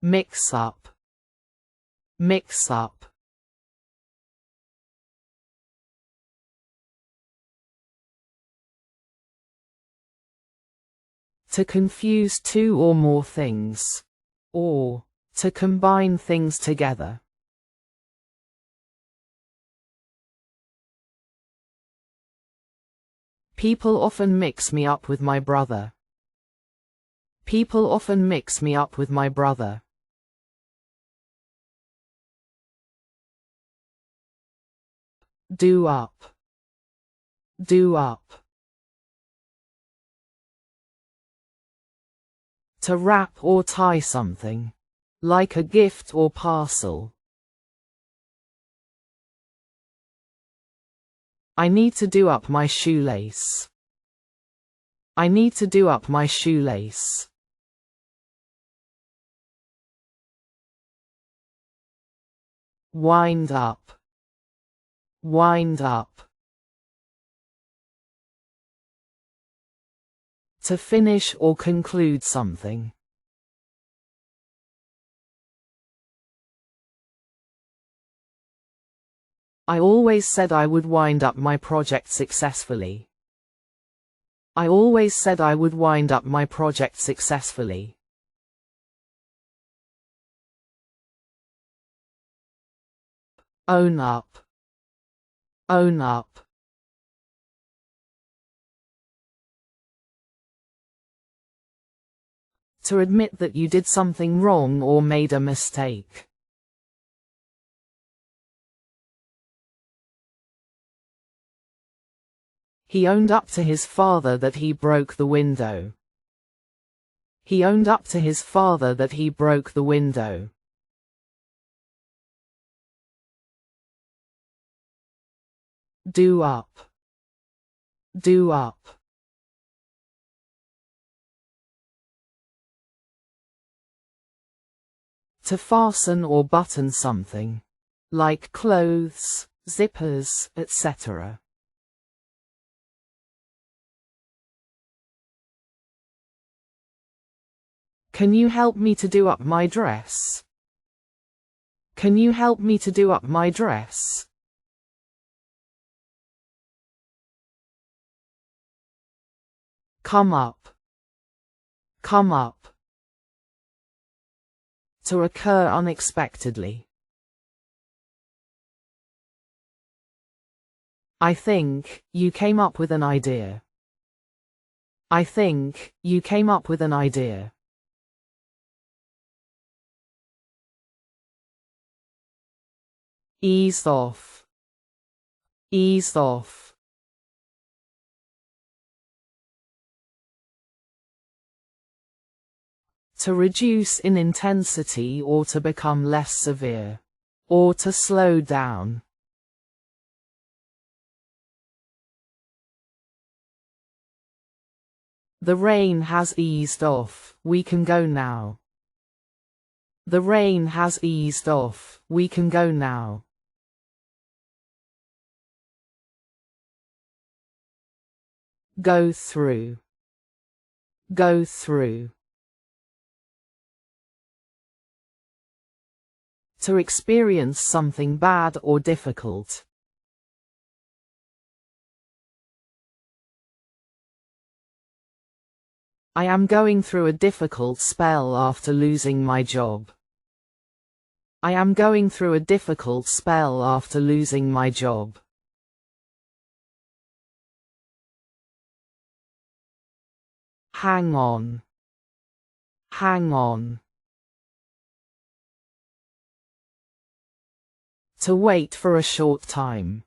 mix up, mix up. To confuse two or more things, or to combine things together. People often mix me up with my brother. People often mix me up with my brother. Do up, do up. To wrap or tie something, like a gift or parcel. I need to do up my shoelace. I need to do up my shoelace. Wind up, wind up. To finish or conclude something. I always said I would wind up my project successfully. I always said I would wind up my project successfully. Own up, own up. To admit that you did something wrong or made a mistake. He owned up to his father that he broke the window. He owned up to his father that he broke the window. Do up, do up. To fasten or button something, like clothes, zippers, etc. Can you help me to do up my dress? Can you help me to do up my dress? Come up, come up. To occur unexpectedly. I think you came up with an idea. I think you came up with an idea. Ease off, ease off. To reduce in intensity or to become less severe, or to slow down. The rain has eased off, we can go now. The rain has eased off, we can go now. Go through, go through. To experience something bad or difficult. I am going through a difficult spell after losing my job. I am going through a difficult spell after losing my job. Hang on, hang on. To wait for a short time.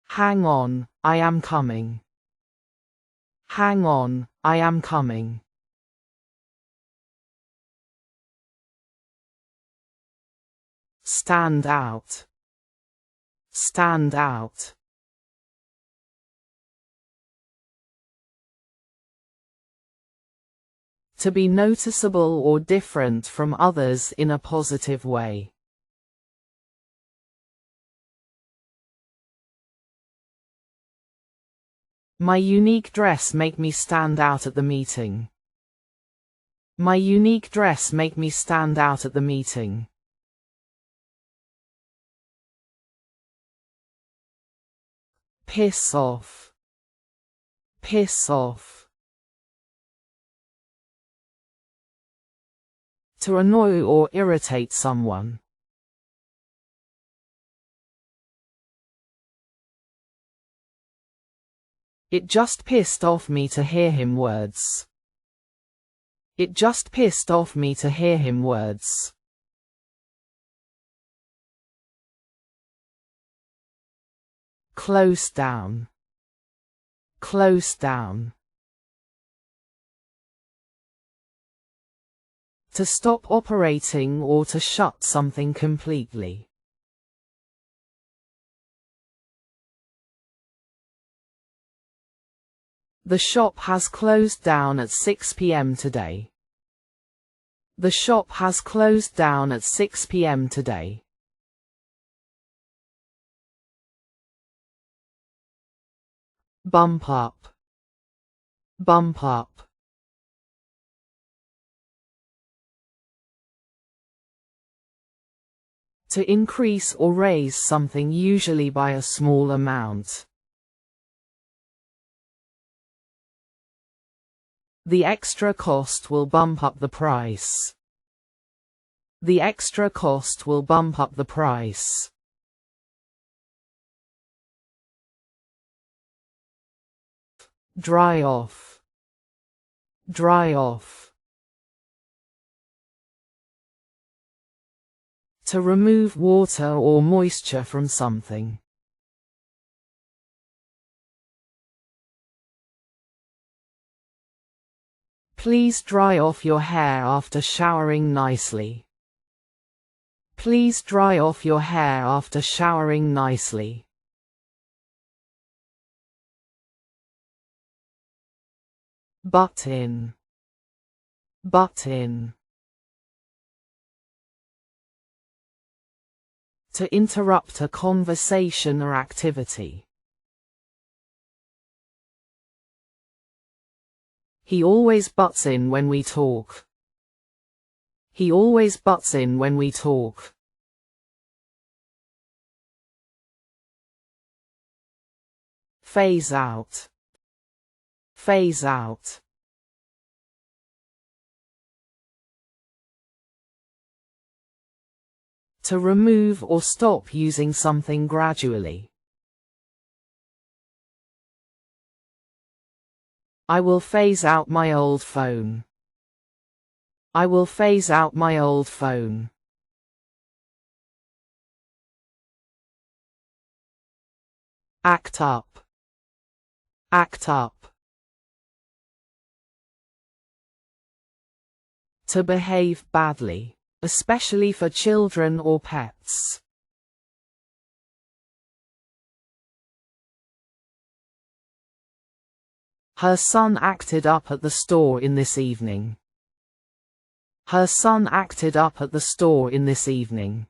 Hang on, I am coming. Hang on, I am coming. Stand out, stand out. To be noticeable or different from others in a positive way. My unique dress make me stand out at the meeting. My unique dress make me stand out at the meeting. Piss off. Piss off. To annoy or irritate someone. It just pissed off me to hear him words. It just pissed off me to hear him words. Close down. Close down. To stop operating or to shut something completely. The shop has closed down at 6 p.m. today. The shop has closed down at 6 p.m. today. Bump up. Bump up. To increase or raise something usually by a small amount. The extra cost will bump up the price. The extra cost will bump up the price. Dry off. Dry off. To remove water or moisture from something. Please dry off your hair after showering nicely. Please dry off your hair after showering nicely. Butt in. Butt in. To interrupt a conversation or activity. He always butts in when we talk. He always butts in when we talk. Phase out. Phase out. To remove or stop using something gradually. I will phase out my old phone. I will phase out my old phone. Act up. Act up. To behave badly, especially for children or pets. Her son acted up at the store in this evening. Her son acted up at the store in this evening.